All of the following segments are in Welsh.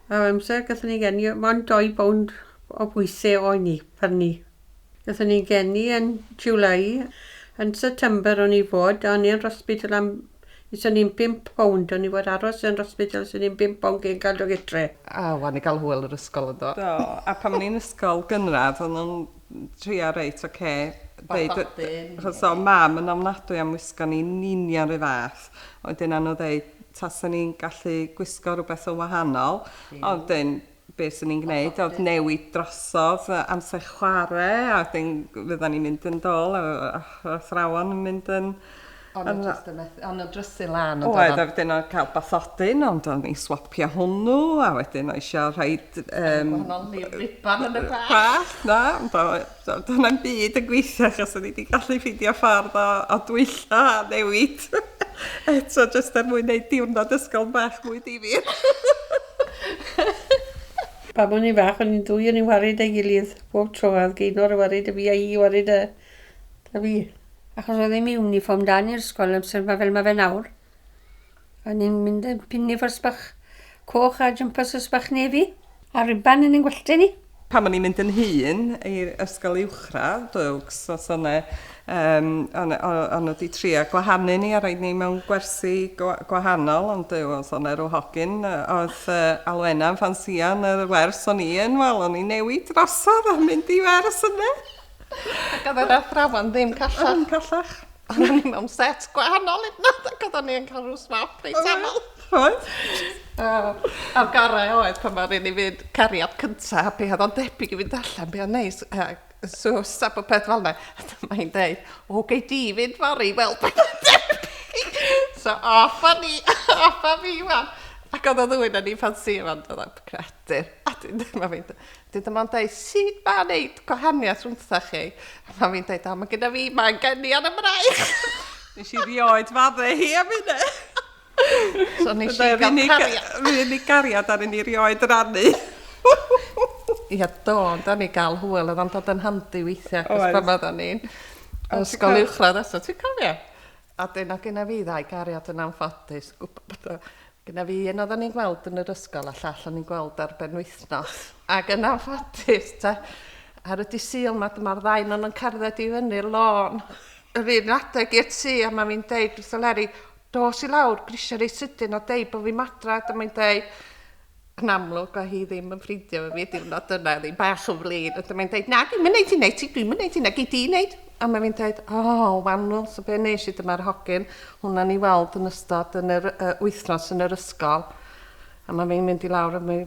A amser gathon ni geni, mae'n 2 pound o bwysau o ni, per ni. Gathon ni geni yn July, yn September o'n i fod, a o'n i'n hospital am, iso ni'n 5 pound, o'n i fod aros yn hospital, so ni'n 5 pound gen cael o gytre. A, wan i gael hwyl yr ysgol ydo. Do, a pan ni'n ysgol gynradd, o'n nhw'n trio reit, oce, achos o mam yn ofnadwy am wisgo ni'n union rhy fath. Oedden nhw dweud, tasen ni'n gallu gwisgo rhywbeth o wahanol, ond beth sy'n ni'n gwneud, oedd newid drosodd amser chwarae, a fydda ni'n mynd yn dol, a athrawon yn mynd yn... Ond nhw'n drysu lan. Oedd, a wedyn o'n cael bathodyn, ond o'n i swapio hwnnw, a wedyn o'n eisiau rhaid... Gwahanol ni riban yn y bach. Na, ond o'n byd yn gweithio, achos o'n i wedi gallu ffidio ffordd o dwylla a newid. Eto, jyst er mwyn neud diwrnod ysgol bach mwy difyr. Pam o'n i fach, o'n i'n dwy o'n i'n warid ei gilydd. Bob tro, a Gaenor y warid y fi, a i warid y fi. Achos oedd ddim uniform dan i'r ysgol amser fel mae fe nawr. O'n i'n mynd yn pinifors bach coch a jumpers bach nefi. A riban yn ein gwelltau ni. Pam o'n i'n mynd yn hun i'r ysgol uwchradd, Dwgs, os o'n wedi trio gwahanu ni a rhaid ni mewn gwersi gwahanol, ond os o'n rhyw hogyn, oedd Alwena yn ffansion yr wers o'n i yn, wel, o'n i newid drosodd a mynd i wers yna. Ac oedd yr athrawon ddim callach. Yn callach. Ond o'n i mewn set gwahanol unwaith, ac oedd o'n i'n cael rhyw swap reit aml. Oedd? A'r gorau oedd pan mae'n rhaid i fynd cariad cyntaf, pe oedd o'n debyg i fynd allan, pe oedd neis, sws a bod peth fel yna. A mae'n dweud, o, gei di fynd fori, wel, beth o'n debyg. So, off a fi wan. Ac oedd o ddwyn yn ei ffansi yma'n dod o'r credur. A dyn mae'n dweud, sut mae'n neud gwahaniaeth rhwntha chi? A mae'n dweud, o, mae gyda fi, mae'n geni ar y mraich. Nes i rioed fadde hi am hynny. So nes i gael cariad. Fy'n i gariad ar un i rioed rannu. Ia, do, ond o'n i gael hwyl, oedd o'n dod yn handi weithiau, cos pan oedd o'n i'n ysgol uwchradd eto, ti'n cofio? A dyna gyda fi ddau gariad yn anffodus, gyda fi un oedd o'n i'n gweld yn yr ysgol a llall o'n i'n gweld ar ben wythnos. Ac yn anffodus, ar y disil mae'r ddain o'n cerdded i fyny'r lôn. Yr un adeg i'r tŷ, a mae'n deud wrth o Leri, dos i lawr, grisio rei sydyn o deud bod fi'n madrad, a mae'n deud, yn amlwg o hi ddim yn ffrindio fe fi, diwrnod yna, ddim bach o flin. A mae'n deud, na, dwi'n mynd i wneud, dwi'n mynd i wneud, gei di wneud. A mae'n deud, wanwl, so be nes i dyma'r hogyn, hwnna'n i weld yn ystod yn yr wythnos yn yr ysgol. A mae'n mynd i lawr a mae'n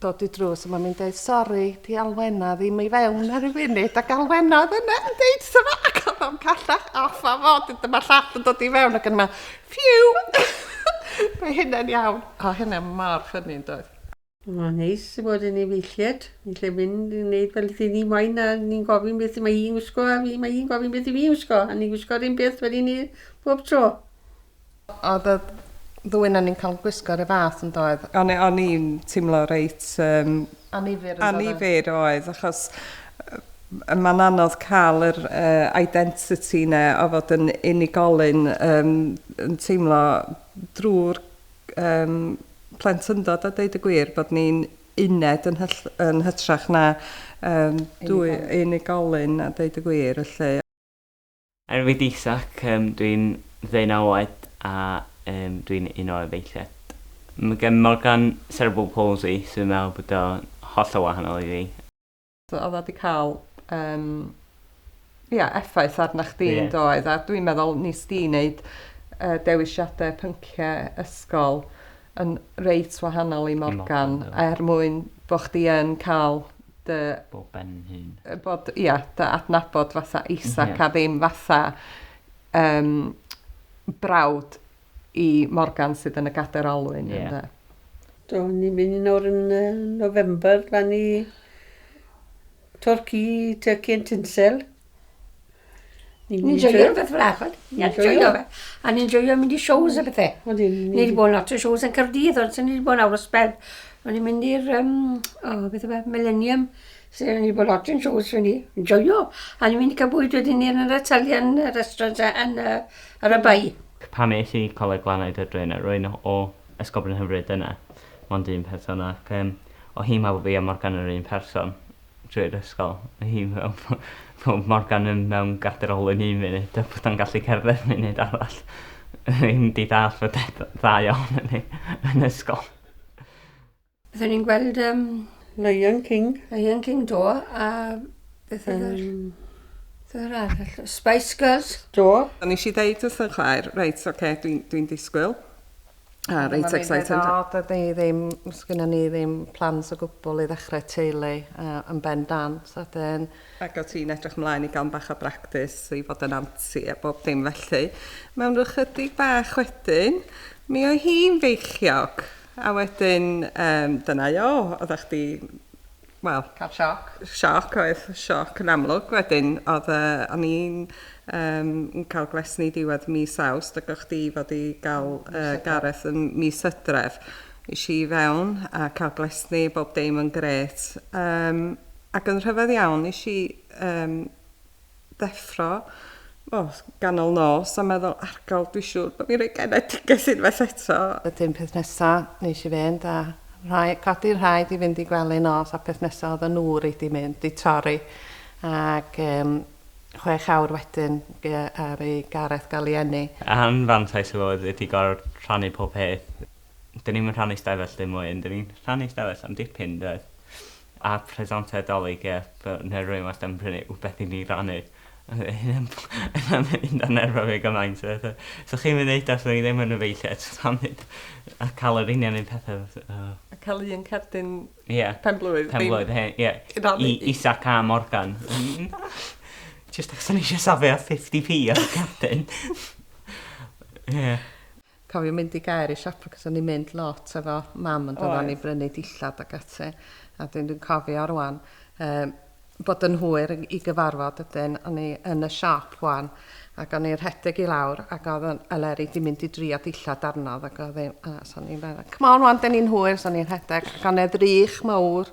dod i drws, a mae'n deud, sori, di Alwena ddim i fewn ar y funud, ac Alwena oedd yna yn deud syma, ac oedd o'n callach off a fod, dyma'r llall yn dod i fewn, ac yn yma, ffiw! Mae hynny'n iawn. O, hynny'n mor ffynnu'n dod. O, neis i bod yn efeilliad. Ni'n lle mynd i wneud fel ydyn ni moyn, a ni'n gofyn beth mae hi'n gwisgo, a mae hi'n gofyn beth i fi'n gwisgo, a ni'n gwisgo'r un beth wedi ni bob tro. Oedd y ddwy'n ni'n cael gwisgo'r y fath yn doedd? O'n i'n teimlo reit... Anifyr oedd, achos mae'n anodd cael yr identity ne o fod yn unigolyn yn teimlo drwy'r plentyndod a deud y gwir bod ni'n uned yn hytrach na dwy unigolyn a deud y gwir. Fi Isaac, dwi'n 19 oed a dwi'n un o efeilliad. Mae gen Morgan cerebral palsy, sy'n meddwl bod o'n holl o wahanol i fi. Oedd wedi cael effaith arna chdi'n doedd, a dwi'n meddwl nes di wneud dewisiadau pynciau ysgol yn reit wahanol i Morgan, mwyn bod chdi yn cael Bob ben hyn. Dy adnabod fatha Isaac a ddim fatha brawd i Morgan sydd yn y gader olwyn. Do, ni'n mynd nawr yn November fan i Turkey yn Tinsel. Ni'n joio beth fel achod. Ni'n joio fe. A ni'n joio mynd i shows a bethau. Ni wedi bod lot o shows yn Caerdydd, ond ni wedi bod nawr o spel. Ni'n mynd i'r, beth yma, Millennium, sy'n ni wedi bod lot yn shows fan ni. Ni'n joio. A ni'n mynd i cael bwyd wedyn ni yn yr Italian restaurant ar y bai. Pam es i Coleg Glanau Dydryn, rwy'n o Ysgol Bryn Hyfryd yna. mond un person ac o hi mewn fi a Morgan yr un person drwy'r ysgol. Hi Morgan yn mewn garderol yn 1 munud a bod o'n gallu cerdded munud arall. Hi'n di dall fod dda iawn yn ysgol. Byddwn ni'n gweld Lion King. Lion King do, a beth yr arall? Spice Girls. Do. A nes i ddeud wrth yn chwaer, reit, dwi'n disgwyl. A reit excited. Sgynna ni ddim plans o gwbl i ddechrau teulu yn bendant. Ac o ti'n edrych ymlaen i gael bach o bractis i fod yn anti a bob dim felly. Mewn rhyw chydig bach wedyn, mi oedd hi'n feichiog. A wedyn, dyna oeddech chdi, wel... Cael sioc. Sioc yn amlwg. Wedyn, o'n i'n cael glesni diwedd mis Awst, ac o'ch di fod i gael Gareth yn mis Hydref. Isi i fewn a cael glesni, bob dim yn gret. Ac yn rhyfedd iawn, isi ddeffro, ganol nos, a meddwl, argal, dwi'n siŵr bod mi'n rhoi genedigais unwaith eto. Ydyn peth nesaf, nes i fynd, a codi'r rhaid i fynd i gwely nos, a peth nesaf oedd y nŵr i di mynd, i torri. Ac 6 awr wedyn ar ei Gareth gael ei enni. Anfantais o fod ydi gorfod rhannu pob peth. Dyn ni'n rhannu stafell ddim mwy, dyn ni'n rhannu stafell am dipyn, dweud. A presantau dolyg, neu rwy'n was am brynu wbeth i ni rannu. Yna'n mynd â nerfo fi gymaint. So chi'n mynd eithaf, so ni ddim yn efeilliaid, a cael yr union un pethau. A cael un cerdyn penblwydd. Penblwydd, ie. Isaac a Morgan. Just achos o'n eisiau safio 50p o'r cerdyn. Cofio mynd i gair i siop, cos o'n i'n mynd lot efo mam yn dod o'n i brynu dillad ac ati. A dwi'n cofio rwan. Bod yn hwyr i gyfarfod ydyn, o'n i yn y siop wan, ac o'n i'n rhedeg i lawr, ac oedd yn Eleri di mynd i drio dillad arnodd, ac oedd o'n i'n meddwl, come on wan, dyn ni'n hwyr, so o'n i'n rhedeg, ac o'n edrych mawr,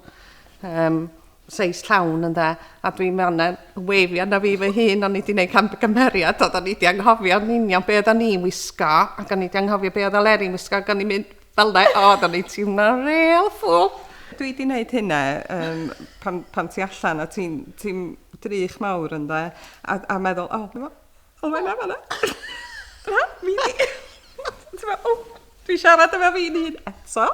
seis llawn yn da, a dwi'n meddwl, weifio na fi fy hun, o'n i wedi gwneud cymeriad, oedd o'n i wedi anghofio'n union be oedd o'n i'n wisgo, ac o'n i wedi anghofio be oedd Eleri'n wisgo, ac o'n i'n mynd fel na, oedd o'n i teimlo real ffwl. Dwi wedi gwneud hynna pan ti allan a ti'n drych mawr yn da, a meddwl, fanna. Mi ni. Dwi'n siarad efo fi'n hun eto.